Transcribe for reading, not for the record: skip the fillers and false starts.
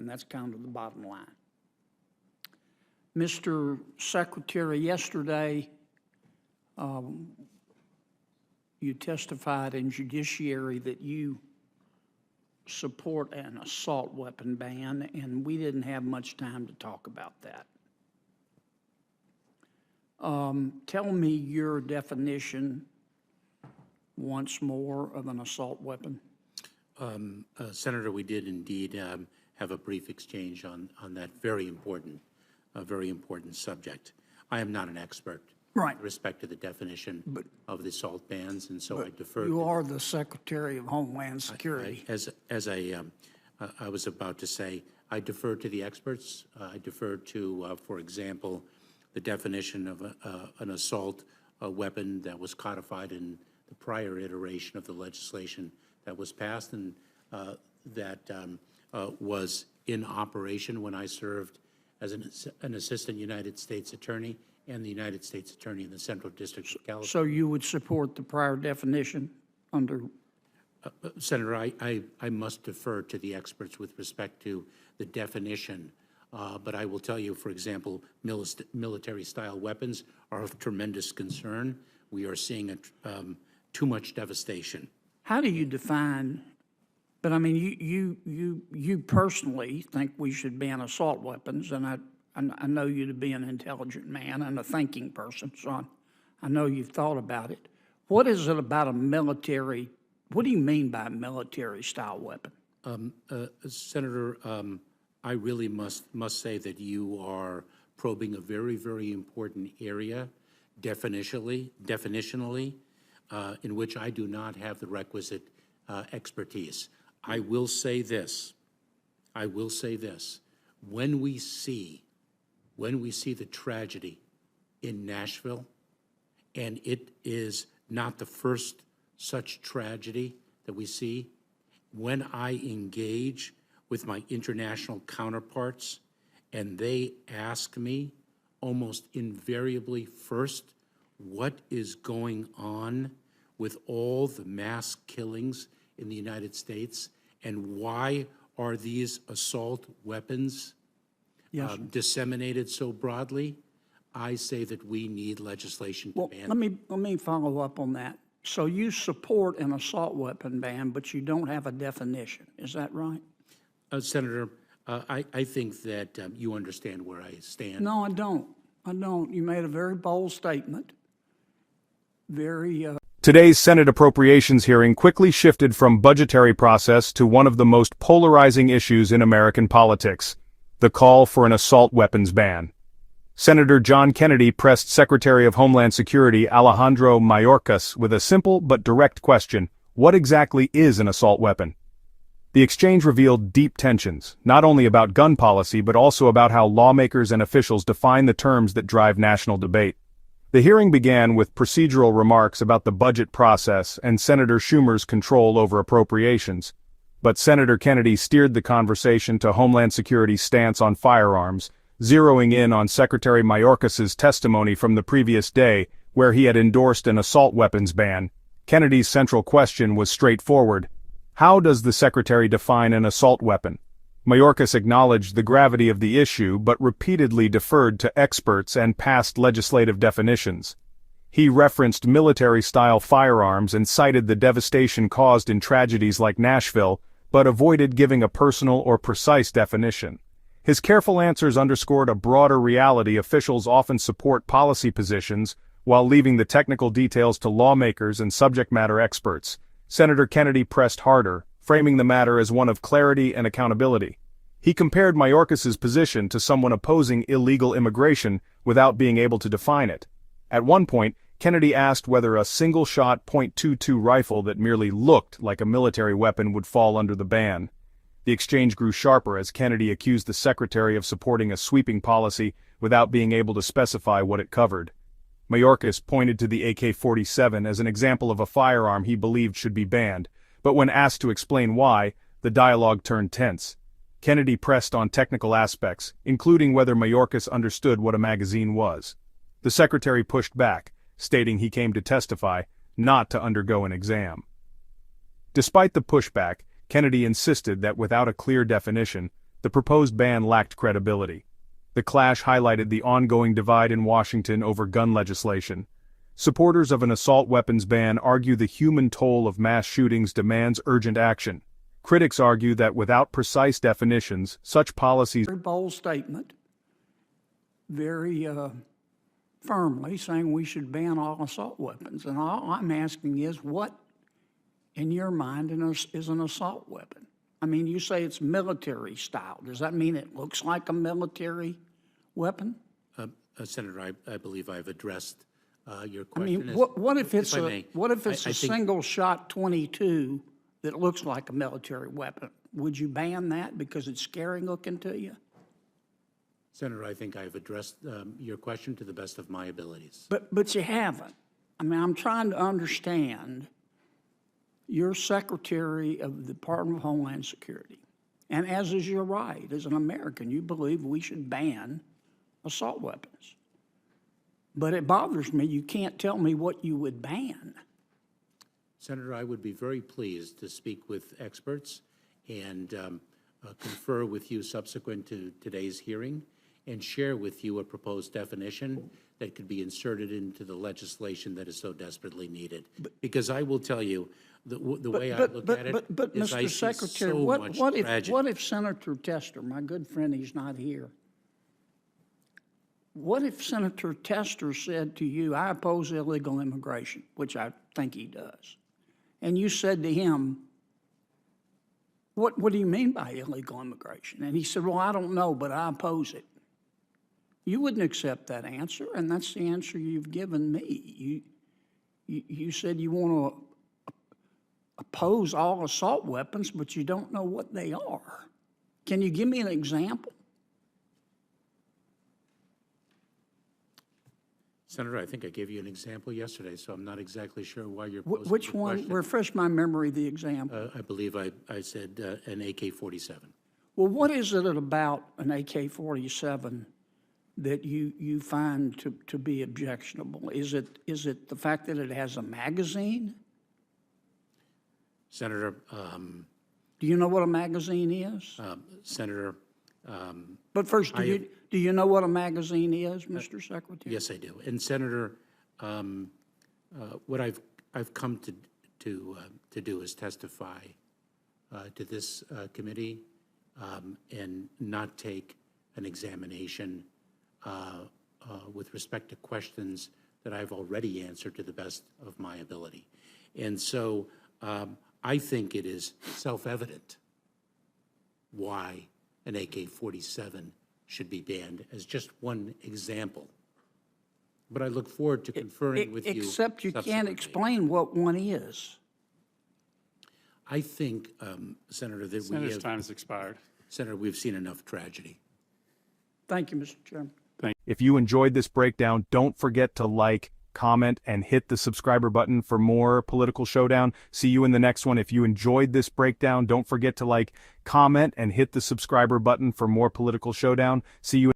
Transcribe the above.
and that's kind of the bottom line. Mr. Secretary, yesterday you testified in judiciary that you support an assault weapon ban, and we didn't have much time to talk about that. Tell me your definition once more of an assault weapon. Senator, we did indeed have a brief exchange on that very important subject. I am not an expert Right. with respect to the definition of the assault bans, and so I defer. You are the Secretary of Homeland Security. As I was about to say, I defer to the experts. I defer to, for example, the definition of an assault weapon that was codified in the prior iteration of the legislation that was passed and that was in operation when I served as an assistant United States attorney and the United States attorney in the Central District of California. So you would support the prior definition under? Senator, I must defer to the experts with respect to the definition, but I will tell you, for example, military-style weapons are of tremendous concern. We are seeing too much devastation. How do you define? But I mean, you personally think we should ban assault weapons, and I know you to be an intelligent man and a thinking person, so I know you've thought about it. What is it about a military? What do you mean by a military-style weapon? Senator, I really must say that you are probing a very, very important area, definitionally, in which I do not have the requisite expertise. I will say this. When we see the tragedy in Nashville, and it is not the first such tragedy that we see, when I engage with my international counterparts and they ask me almost invariably first, what is going on with all the mass killings in the United States, and why are these assault weapons disseminated so broadly? I say that we need legislation to ban. Let me follow up on that. So you support an assault weapon ban, but you don't have a definition. Is that right? Senator, I think that you understand where I stand. No, I don't. You made a very bold statement. Today's Senate appropriations hearing quickly shifted from budgetary process to one of the most polarizing issues in American politics, the call for an assault weapons ban. Senator John Kennedy pressed Secretary of Homeland Security Alejandro Mayorkas with a simple but direct question: what exactly is an assault weapon? The exchange revealed deep tensions, not only about gun policy but also about how lawmakers and officials define the terms that drive national debate. The hearing began with procedural remarks about the budget process and Senator Schumer's control over appropriations. But Senator Kennedy steered the conversation to Homeland Security's stance on firearms, zeroing in on Secretary Mayorkas's testimony from the previous day, where he had endorsed an assault weapons ban. Kennedy's central question was straightforward: how does the Secretary define an assault weapon? Mayorkas acknowledged the gravity of the issue but repeatedly deferred to experts and past legislative definitions. He referenced military-style firearms and cited the devastation caused in tragedies like Nashville, but avoided giving a personal or precise definition. His careful answers underscored a broader reality: officials often support policy positions while leaving the technical details to lawmakers and subject matter experts. Senator Kennedy pressed harder, framing the matter as one of clarity and accountability. He compared Mayorkas's position to someone opposing illegal immigration without being able to define it. At one point, Kennedy asked whether a single-shot .22 rifle that merely looked like a military weapon would fall under the ban. The exchange grew sharper as Kennedy accused the Secretary of supporting a sweeping policy without being able to specify what it covered. Mayorkas pointed to the AK-47 as an example of a firearm he believed should be banned, but when asked to explain why, the dialogue turned tense. Kennedy pressed on technical aspects, including whether Mayorkas understood what a magazine was. The Secretary pushed back, stating he came to testify, not to undergo an exam. Despite the pushback, Kennedy insisted that without a clear definition, the proposed ban lacked credibility. The clash highlighted the ongoing divide in Washington over gun legislation. Supporters of an assault weapons ban argue the human toll of mass shootings demands urgent action. Critics argue that without precise definitions, such policies Very bold statement, very firmly saying we should ban all assault weapons. And all I'm asking is, what, in your mind, is an assault weapon? I mean, you say it's military style. Does that mean it looks like a military weapon? Senator, I believe I've addressed your I question. mean, what if it's if I may, a I think- single-shot .22 that looks like a military weapon? Would you ban that because it's scary looking to you? Senator, I think I've addressed your question to the best of my abilities. But you haven't. I mean, I'm trying to understand. You're Secretary of the Department of Homeland Security. And as is your right, as an American, you believe we should ban assault weapons. But it bothers me, you can't tell me what you would ban. Senator, I would be very pleased to speak with experts and confer with you subsequent to today's hearing and share with you a proposed definition that could be inserted into the legislation that is so desperately needed. Because I will tell you, the way I look at it But, is I Mr. see Secretary, so much tragedy. what if Senator Tester, my good friend, he's not here. What if Senator Tester said to you, I oppose illegal immigration, which I think he does, and you said to him, what do you mean by illegal immigration? And he said, well, I don't know, but I oppose it. You wouldn't accept that answer, and that's the answer you've given me. You said you want to oppose all assault weapons, but you don't know what they are. Can you give me an example? Senator, I think I gave you an example yesterday, so I'm not exactly sure why you're posing Which the one? question. Refresh my memory, the example. I believe I said an AK-47. Well, what is it about an AK-47 that you find to be objectionable? Is it the fact that it has a magazine? Senator, Do you know what a magazine is? Senator, But first, do you know what a magazine is, Mr. Secretary? yes, I do. And Senator, what I've come to do is testify to this committee and not take an examination with respect to questions that I've already answered to the best of my ability. And so I think it is self-evident why an AK-47 should be banned, as just one example. But I look forward to conferring with you. Except you can't subsequently. explain what one is. I think, Senator, that Senator's time has expired. Senator, we've seen enough tragedy. Thank you, Mr. Chairman. If you enjoyed this breakdown, don't forget to like, comment, and hit the subscriber button for more Political Showdown. See you in the next one. If you enjoyed this breakdown, don't forget to like, comment, and hit the subscriber button for more Political Showdown. See you